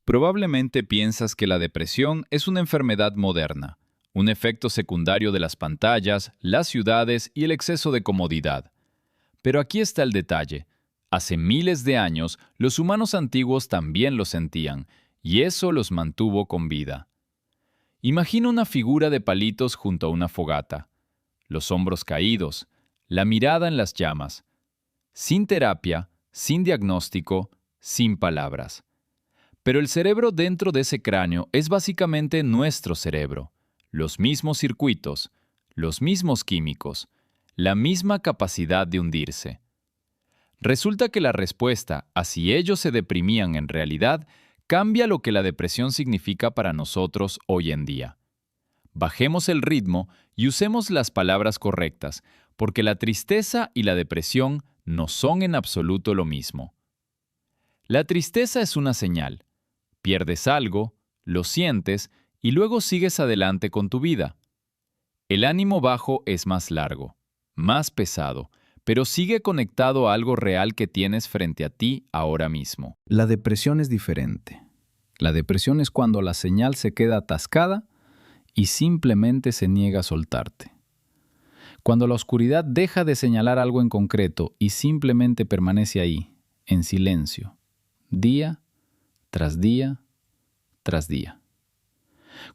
Probablemente piensas que la depresión es una enfermedad moderna, un efecto secundario de las pantallas, las ciudades y el exceso de comodidad. Pero aquí está el detalle. Hace miles de años, los humanos antiguos también lo sentían, y eso los mantuvo con vida. Imagina una figura de palitos junto a una fogata, los hombros caídos, la mirada en las llamas, sin terapia, sin diagnóstico, sin palabras. Pero el cerebro dentro de ese cráneo es básicamente nuestro cerebro, los mismos circuitos, los mismos químicos, la misma capacidad de hundirse. Resulta que la respuesta a si ellos se deprimían en realidad cambia lo que la depresión significa para nosotros hoy en día. Bajemos el ritmo y usemos las palabras correctas, porque la tristeza y la depresión no son en absoluto lo mismo. La tristeza es una señal. Pierdes algo, lo sientes y luego sigues adelante con tu vida. El ánimo bajo es más largo, más pesado, pero sigue conectado a algo real que tienes frente a ti ahora mismo. La depresión es diferente. La depresión es cuando la señal se queda atascada y simplemente se niega a soltarte. Cuando la oscuridad deja de señalar algo en concreto y simplemente permanece ahí, en silencio, día tras día tras día.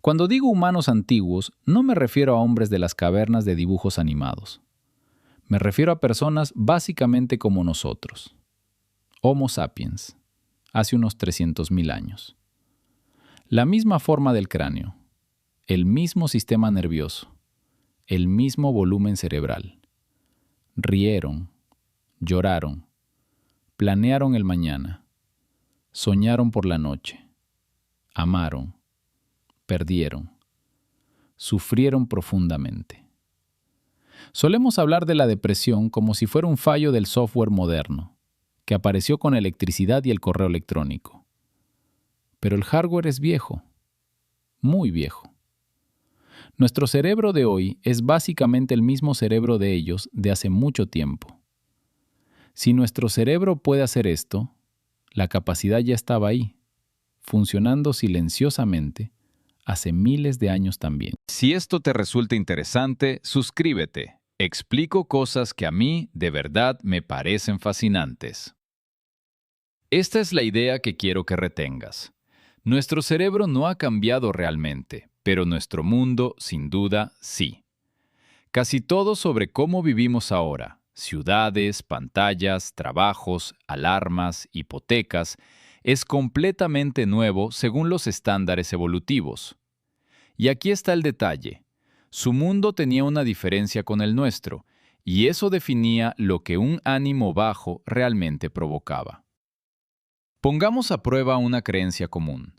Cuando digo humanos antiguos, no me refiero a hombres de las cavernas de dibujos animados. Me refiero a personas básicamente como nosotros. Homo sapiens, hace unos 300.000 años. La misma forma del cráneo, el mismo sistema nervioso, el mismo volumen cerebral. Rieron, lloraron, planearon el mañana, soñaron por la noche, amaron, perdieron, sufrieron profundamente. Solemos hablar de la depresión como si fuera un fallo del software moderno, que apareció con electricidad y el correo electrónico. Pero el hardware es viejo, muy viejo. Nuestro cerebro de hoy es básicamente el mismo cerebro de ellos de hace mucho tiempo. Si nuestro cerebro puede hacer esto, la capacidad ya estaba ahí, funcionando silenciosamente hace miles de años también. Si esto te resulta interesante, suscríbete. Explico cosas que a mí, de verdad, me parecen fascinantes. Esta es la idea que quiero que retengas. Nuestro cerebro no ha cambiado realmente, pero nuestro mundo, sin duda, sí. Casi todo sobre cómo vivimos ahora, ciudades, pantallas, trabajos, alarmas, hipotecas, es completamente nuevo según los estándares evolutivos. Y aquí está el detalle. Su mundo tenía una diferencia con el nuestro, y eso definía lo que un ánimo bajo realmente provocaba. Pongamos a prueba una creencia común.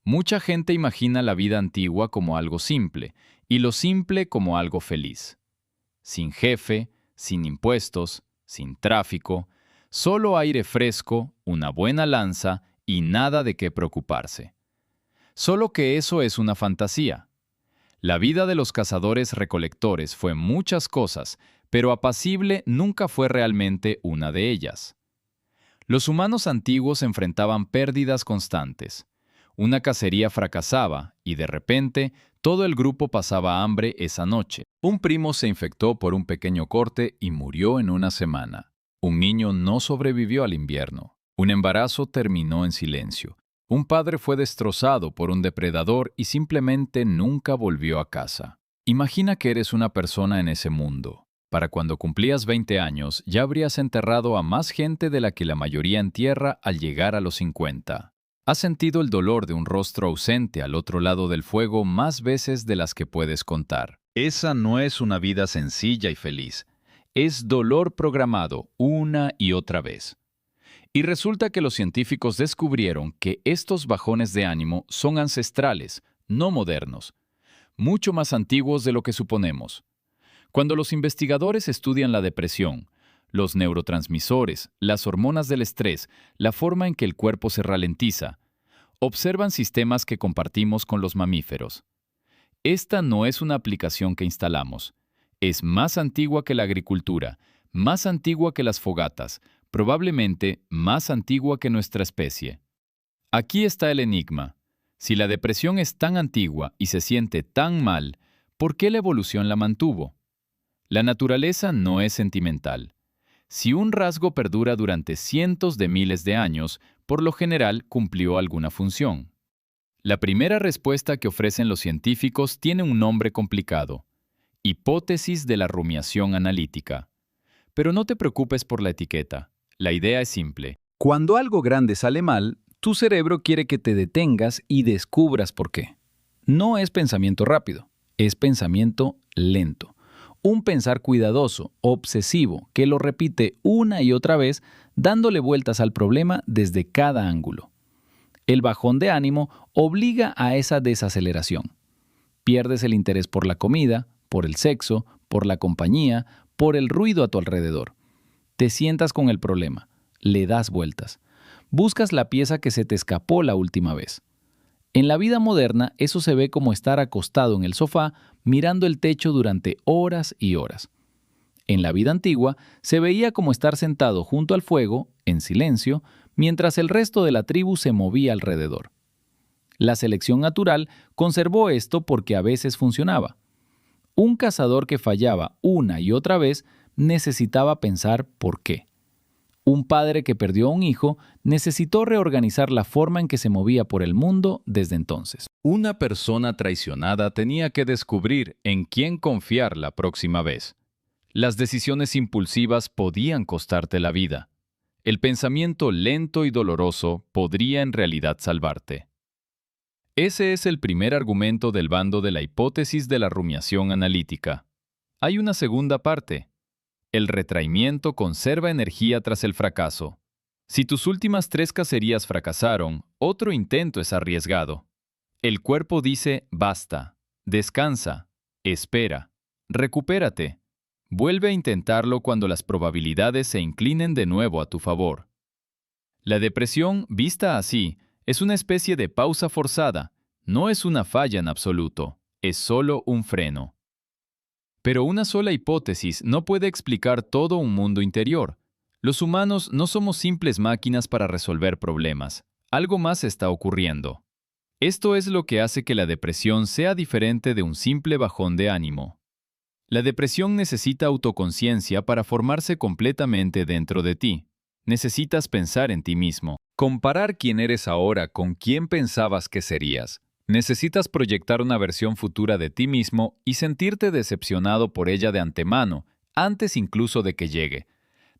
Mucha gente imagina la vida antigua como algo simple, y lo simple como algo feliz. Sin jefe, sin impuestos, sin tráfico, solo aire fresco, una buena lanza y nada de qué preocuparse. Solo que eso es una fantasía. La vida de los cazadores-recolectores fue muchas cosas, pero apacible nunca fue realmente una de ellas. Los humanos antiguos enfrentaban pérdidas constantes. Una cacería fracasaba y de repente todo el grupo pasaba hambre esa noche. Un primo se infectó por un pequeño corte y murió en una semana. Un niño no sobrevivió al invierno. Un embarazo terminó en silencio. Un padre fue destrozado por un depredador y simplemente nunca volvió a casa. Imagina que eres una persona en ese mundo. Para cuando cumplías 20 años, ya habrías enterrado a más gente de la que la mayoría entierra al llegar a los 50. Has sentido el dolor de un rostro ausente al otro lado del fuego más veces de las que puedes contar. Esa no es una vida sencilla y feliz. Es dolor programado una y otra vez. Y resulta que los científicos descubrieron que estos bajones de ánimo son ancestrales, no modernos, mucho más antiguos de lo que suponemos. Cuando los investigadores estudian la depresión, los neurotransmisores, las hormonas del estrés, la forma en que el cuerpo se ralentiza, observan sistemas que compartimos con los mamíferos. Esta no es una aplicación que instalamos. Es más antigua que la agricultura, más antigua que las fogatas, probablemente más antigua que nuestra especie. Aquí está el enigma. Si la depresión es tan antigua y se siente tan mal, ¿por qué la evolución la mantuvo? La naturaleza no es sentimental. Si un rasgo perdura durante cientos de miles de años, por lo general cumplió alguna función. La primera respuesta que ofrecen los científicos tiene un nombre complicado: hipótesis de la rumiación analítica. Pero no te preocupes por la etiqueta. La idea es simple. Cuando algo grande sale mal, tu cerebro quiere que te detengas y descubras por qué. No es pensamiento rápido, es pensamiento lento. Un pensar cuidadoso, obsesivo, que lo repite una y otra vez, dándole vueltas al problema desde cada ángulo. El bajón de ánimo obliga a esa desaceleración. Pierdes el interés por la comida, por el sexo, por la compañía, por el ruido a tu alrededor. Te sientas con el problema, le das vueltas. Buscas la pieza que se te escapó la última vez. En la vida moderna, eso se ve como estar acostado en el sofá mirando el techo durante horas y horas. En la vida antigua, se veía como estar sentado junto al fuego, en silencio, mientras el resto de la tribu se movía alrededor. La selección natural conservó esto porque a veces funcionaba. Un cazador que fallaba una y otra vez necesitaba pensar por qué. Un padre que perdió a un hijo necesitó reorganizar la forma en que se movía por el mundo desde entonces. Una persona traicionada tenía que descubrir en quién confiar la próxima vez. Las decisiones impulsivas podían costarte la vida. El pensamiento lento y doloroso podría en realidad salvarte. Ese es el primer argumento del bando de la hipótesis de la rumiación analítica. Hay una segunda parte. El retraimiento conserva energía tras el fracaso. Si tus últimas 3 cacerías fracasaron, otro intento es arriesgado. El cuerpo dice basta, descansa, espera, recupérate. Vuelve a intentarlo cuando las probabilidades se inclinen de nuevo a tu favor. La depresión, vista así, es una especie de pausa forzada. No es una falla en absoluto, es solo un freno. Pero una sola hipótesis no puede explicar todo un mundo interior. Los humanos no somos simples máquinas para resolver problemas. Algo más está ocurriendo. Esto es lo que hace que la depresión sea diferente de un simple bajón de ánimo. La depresión necesita autoconciencia para formarse completamente dentro de ti. Necesitas pensar en ti mismo. Comparar quién eres ahora con quién pensabas que serías. Necesitas proyectar una versión futura de ti mismo y sentirte decepcionado por ella de antemano, antes incluso de que llegue.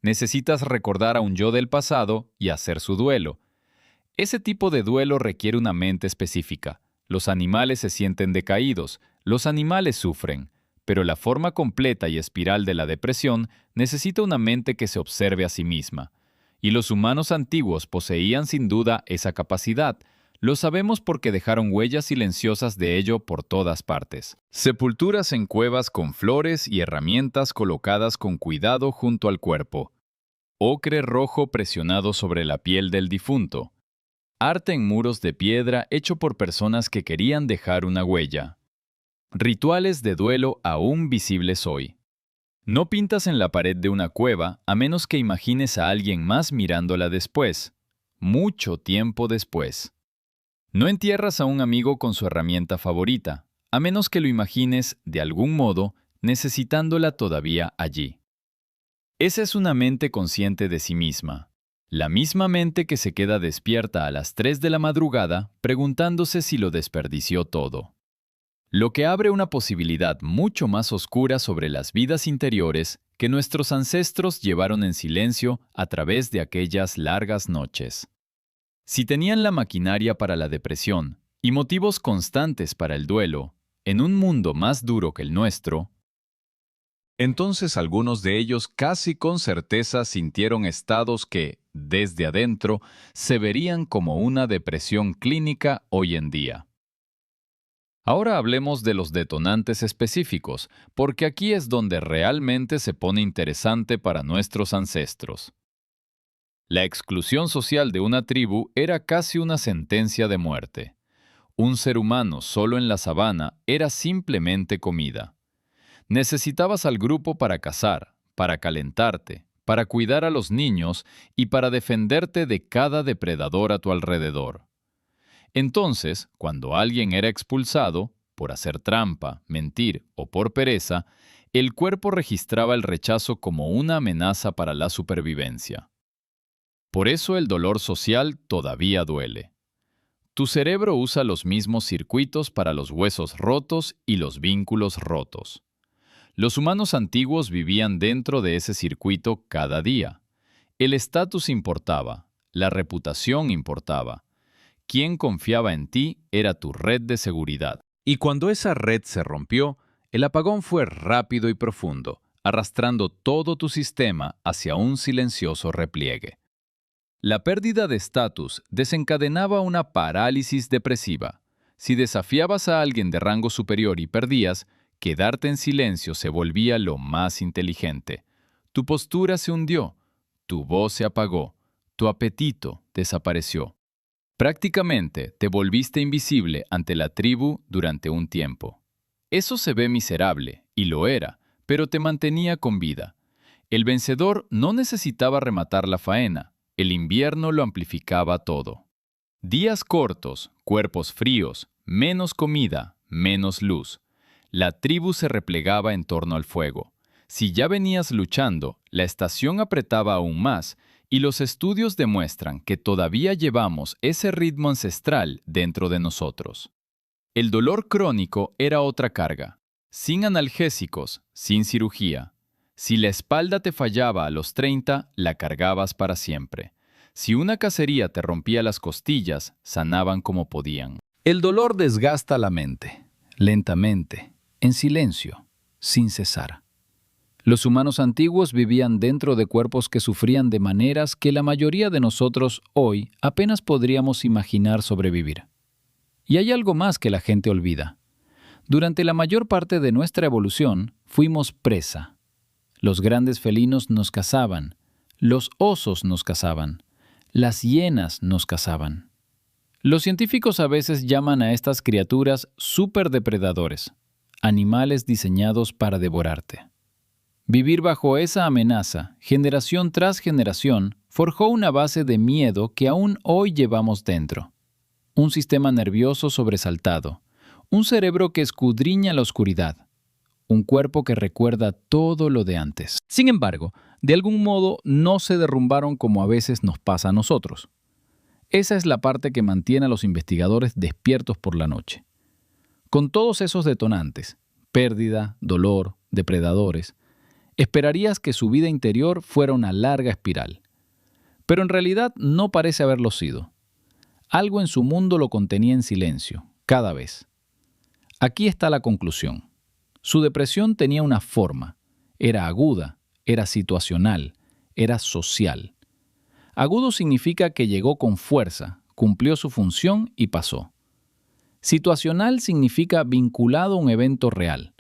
Necesitas recordar a un yo del pasado y hacer su duelo. Ese tipo de duelo requiere una mente específica. Los animales se sienten decaídos, los animales sufren, pero la forma completa y espiral de la depresión necesita una mente que se observe a sí misma. Y los humanos antiguos poseían sin duda esa capacidad. Lo sabemos porque dejaron huellas silenciosas de ello por todas partes. Sepulturas en cuevas con flores y herramientas colocadas con cuidado junto al cuerpo. Ocre rojo presionado sobre la piel del difunto. Arte en muros de piedra hecho por personas que querían dejar una huella. Rituales de duelo aún visibles hoy. No pintas en la pared de una cueva a menos que imagines a alguien más mirándola después. Mucho tiempo después. No entierras a un amigo con su herramienta favorita, a menos que lo imagines, de algún modo, necesitándola todavía allí. Esa es una mente consciente de sí misma. La misma mente que se queda despierta a las 3 de la madrugada preguntándose si lo desperdició todo. Lo que abre una posibilidad mucho más oscura sobre las vidas interiores que nuestros ancestros llevaron en silencio a través de aquellas largas noches. Si tenían la maquinaria para la depresión y motivos constantes para el duelo, en un mundo más duro que el nuestro, entonces algunos de ellos casi con certeza sintieron estados que, desde adentro, se verían como una depresión clínica hoy en día. Ahora hablemos de los detonantes específicos, porque aquí es donde realmente se pone interesante para nuestros ancestros. La exclusión social de una tribu era casi una sentencia de muerte. Un ser humano solo en la sabana era simplemente comida. Necesitabas al grupo para cazar, para calentarte, para cuidar a los niños y para defenderte de cada depredador a tu alrededor. Entonces, cuando alguien era expulsado, por hacer trampa, mentir o por pereza, el cuerpo registraba el rechazo como una amenaza para la supervivencia. Por eso el dolor social todavía duele. Tu cerebro usa los mismos circuitos para los huesos rotos y los vínculos rotos. Los humanos antiguos vivían dentro de ese circuito cada día. El estatus importaba, la reputación importaba. Quien confiaba en ti era tu red de seguridad. Y cuando esa red se rompió, el apagón fue rápido y profundo, arrastrando todo tu sistema hacia un silencioso repliegue. La pérdida de estatus desencadenaba una parálisis depresiva. Si desafiabas a alguien de rango superior y perdías, quedarte en silencio se volvía lo más inteligente. Tu postura se hundió, tu voz se apagó, tu apetito desapareció. Prácticamente te volviste invisible ante la tribu durante un tiempo. Eso se ve miserable, y lo era, pero te mantenía con vida. El vencedor no necesitaba rematar la faena, el invierno lo amplificaba todo. Días cortos, cuerpos fríos, menos comida, menos luz. La tribu se replegaba en torno al fuego. Si ya venías luchando, la estación apretaba aún más, y los estudios demuestran que todavía llevamos ese ritmo ancestral dentro de nosotros. El dolor crónico era otra carga. Sin analgésicos, sin cirugía. Si la espalda te fallaba a los 30, la cargabas para siempre. Si una cacería te rompía las costillas, sanaban como podían. El dolor desgasta la mente, lentamente, en silencio, sin cesar. Los humanos antiguos vivían dentro de cuerpos que sufrían de maneras que la mayoría de nosotros hoy apenas podríamos imaginar sobrevivir. Y hay algo más que la gente olvida. Durante la mayor parte de nuestra evolución, fuimos presa. Los grandes felinos nos cazaban, los osos nos cazaban, las hienas nos cazaban. Los científicos a veces llaman a estas criaturas superdepredadores, animales diseñados para devorarte. Vivir bajo esa amenaza, generación tras generación, forjó una base de miedo que aún hoy llevamos dentro. Un sistema nervioso sobresaltado, un cerebro que escudriña la oscuridad, un cuerpo que recuerda todo lo de antes. Sin embargo, de algún modo no se derrumbaron como a veces nos pasa a nosotros. Esa es la parte que mantiene a los investigadores despiertos por la noche. Con todos esos detonantes, pérdida, dolor, depredadores, esperarías que su vida interior fuera una larga espiral. Pero en realidad no parece haberlo sido. Algo en su mundo lo contenía en silencio, cada vez. Aquí está la conclusión. Su depresión tenía una forma. Era aguda, era situacional, era social. Agudo significa que llegó con fuerza, cumplió su función y pasó. Situacional significa vinculado a un evento real.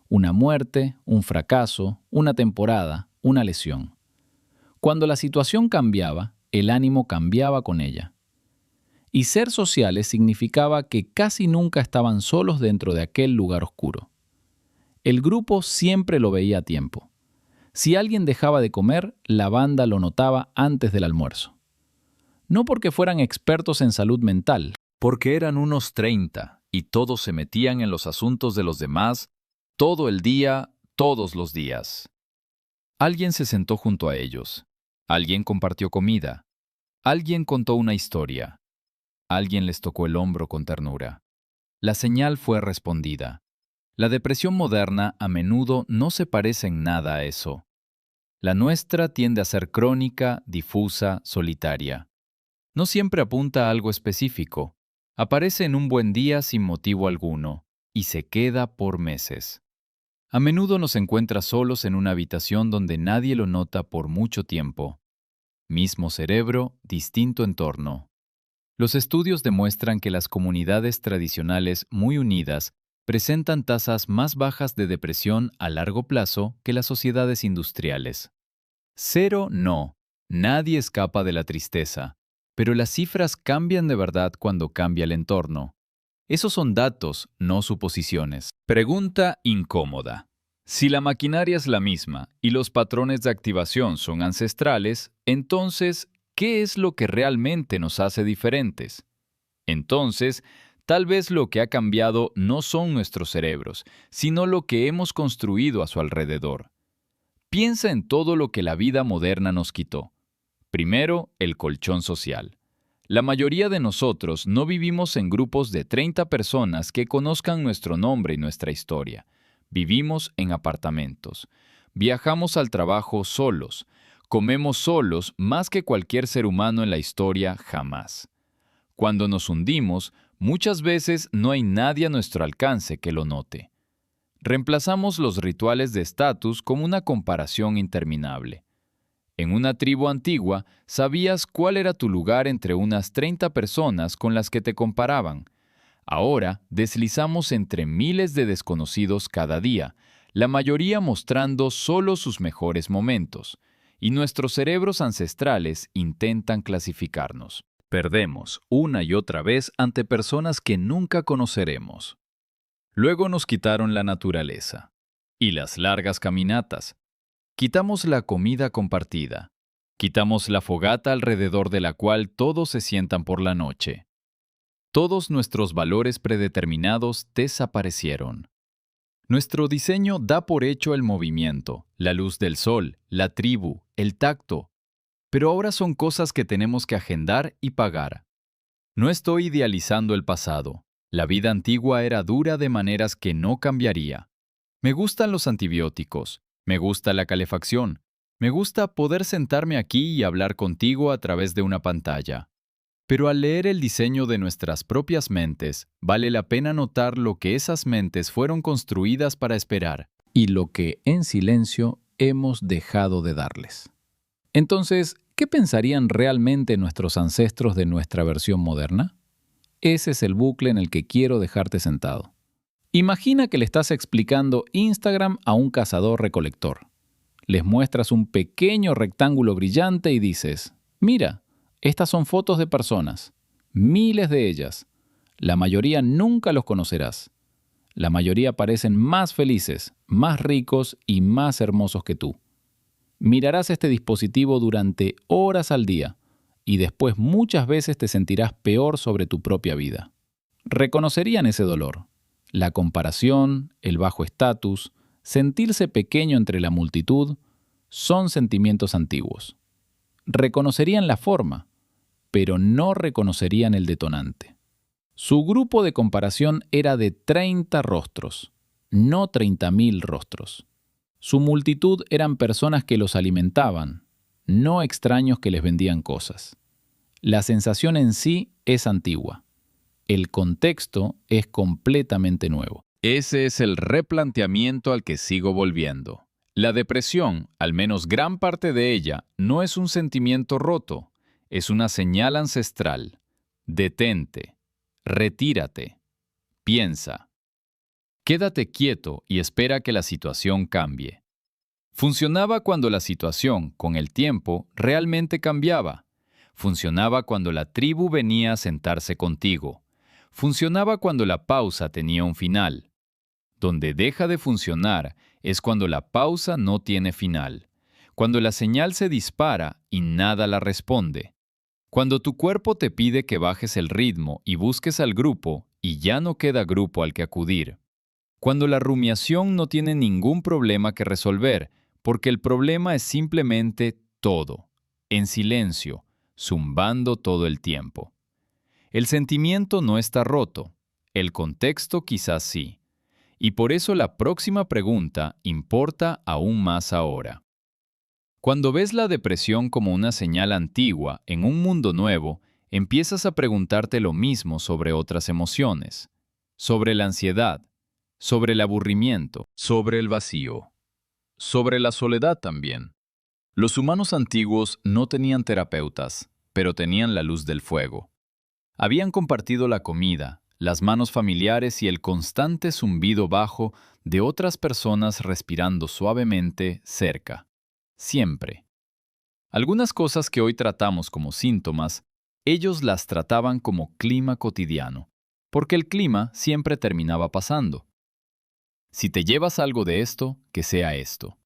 Una muerte, un fracaso, una temporada, una lesión. Cuando la situación cambiaba, el ánimo cambiaba con ella. Y ser sociales significaba que casi nunca estaban solos dentro de aquel lugar oscuro. El grupo siempre lo veía a tiempo. Si alguien dejaba de comer, la banda lo notaba antes del almuerzo. No porque fueran expertos en salud mental, Porque eran unos 30 y todos se metían en los asuntos de los demás todo el día, todos los días. Alguien se sentó junto a ellos. Alguien compartió comida. Alguien contó una historia. Alguien les tocó el hombro con ternura. La señal fue respondida. La depresión moderna a menudo no se parece en nada a eso. La nuestra tiende a ser crónica, difusa, solitaria. No siempre apunta a algo específico. Aparece en un buen día sin motivo alguno y se queda por meses. A menudo nos encuentra solos en una habitación donde nadie lo nota por mucho tiempo. Mismo cerebro, distinto entorno. Los estudios demuestran que las comunidades tradicionales muy unidas presentan tasas más bajas de depresión a largo plazo que las sociedades industriales. Cero no, nadie escapa de la tristeza, pero las cifras cambian de verdad cuando cambia el entorno. Esos son datos, no suposiciones. Pregunta incómoda. Si la maquinaria es la misma y los patrones de activación son ancestrales, entonces, ¿qué es lo que realmente nos hace diferentes? Entonces, tal vez lo que ha cambiado no son nuestros cerebros, sino lo que hemos construido a su alrededor. Piensa en todo lo que la vida moderna nos quitó. Primero, el colchón social. La mayoría de nosotros no vivimos en grupos de 30 personas que conozcan nuestro nombre y nuestra historia. Vivimos en apartamentos. Viajamos al trabajo solos. Comemos solos más que cualquier ser humano en la historia jamás. Cuando nos hundimos, muchas veces no hay nadie a nuestro alcance que lo note. Reemplazamos los rituales de estatus con una comparación interminable. En una tribu antigua, sabías cuál era tu lugar entre unas 30 personas con las que te comparaban. Ahora, deslizamos entre miles de desconocidos cada día, la mayoría mostrando solo sus mejores momentos, y nuestros cerebros ancestrales intentan clasificarnos. Perdemos una y otra vez ante personas que nunca conoceremos. Luego nos quitaron la naturaleza y las largas caminatas. Quitamos la comida compartida. Quitamos la fogata alrededor de la cual todos se sientan por la noche. Todos nuestros valores predeterminados desaparecieron. Nuestro diseño da por hecho el movimiento, la luz del sol, la tribu, el tacto. Pero ahora son cosas que tenemos que agendar y pagar. No estoy idealizando el pasado. La vida antigua era dura de maneras que no cambiaría. Me gustan los antibióticos. Me gusta la calefacción. Me gusta poder sentarme aquí y hablar contigo a través de una pantalla. Pero al leer el diseño de nuestras propias mentes, vale la pena notar lo que esas mentes fueron construidas para esperar Y lo que en silencio hemos dejado de darles. Entonces, ¿qué pensarían realmente nuestros ancestros de nuestra versión moderna? Ese es el bucle en el que quiero dejarte sentado. Imagina que le estás explicando Instagram a un cazador-recolector. Les muestras un pequeño rectángulo brillante y dices, mira, estas son fotos de personas, miles de ellas. La mayoría nunca los conocerás. La mayoría parecen más felices, más ricos y más hermosos que tú. Mirarás este dispositivo durante horas al día y después muchas veces te sentirás peor sobre tu propia vida. Reconocerían ese dolor, la comparación, el bajo estatus, sentirse pequeño entre la multitud, son sentimientos antiguos. Reconocerían la forma, pero no reconocerían el detonante. Su grupo de comparación era de 30 rostros, no 30.000 rostros. Su multitud eran personas que los alimentaban, no extraños que les vendían cosas. La sensación en sí es antigua. El contexto es completamente nuevo. Ese es el replanteamiento al que sigo volviendo. La depresión, al menos gran parte de ella, no es un sentimiento roto, es una señal ancestral. Detente, retírate, piensa. Quédate quieto y espera que la situación cambie. Funcionaba cuando la situación, con el tiempo, realmente cambiaba. Funcionaba cuando la tribu venía a sentarse contigo. Funcionaba cuando la pausa tenía un final. Donde deja de funcionar es cuando la pausa no tiene final. Cuando la señal se dispara y nada la responde. Cuando tu cuerpo te pide que bajes el ritmo y busques al grupo y ya no queda grupo al que acudir. Cuando la rumiación no tiene ningún problema que resolver, porque el problema es simplemente todo, en silencio, zumbando todo el tiempo. El sentimiento no está roto, el contexto quizás sí. Y por eso la próxima pregunta importa aún más ahora. Cuando ves la depresión como una señal antigua en un mundo nuevo, empiezas a preguntarte lo mismo sobre otras emociones, sobre la ansiedad, sobre el aburrimiento, sobre el vacío, sobre la soledad también. Los humanos antiguos no tenían terapeutas, pero tenían la luz del fuego. Habían compartido la comida, las manos familiares y el constante zumbido bajo de otras personas respirando suavemente cerca. Siempre. Algunas cosas que hoy tratamos como síntomas, ellos las trataban como clima cotidiano, porque el clima siempre terminaba pasando. Si te llevas algo de esto, que sea esto.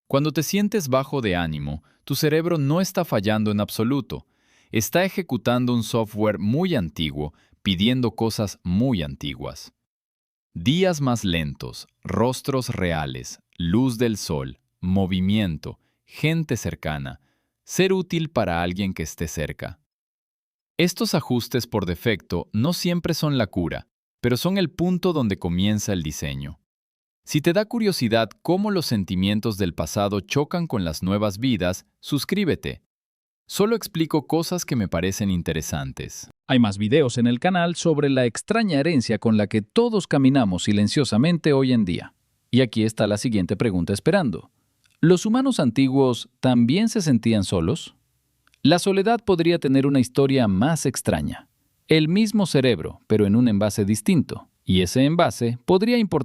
Cuando te sientes bajo de ánimo, tu cerebro no está fallando en absoluto. está ejecutando un software muy antiguo, pidiendo cosas muy antiguas. Días más lentos, rostros reales, luz del sol, movimiento, gente cercana, ser útil para alguien que esté cerca. Estos ajustes por defecto no siempre son la cura, pero son el punto donde comienza el diseño. Si te da curiosidad cómo los sentimientos del pasado chocan con las nuevas vidas, suscríbete. Solo explico cosas que me parecen interesantes. Hay más videos en el canal sobre la extraña herencia con la que todos caminamos silenciosamente hoy en día. Y aquí está la siguiente pregunta esperando. ¿Los humanos antiguos también se sentían solos? La soledad podría tener una historia más extraña. El mismo cerebro, pero en un envase distinto. Y ese envase podría importar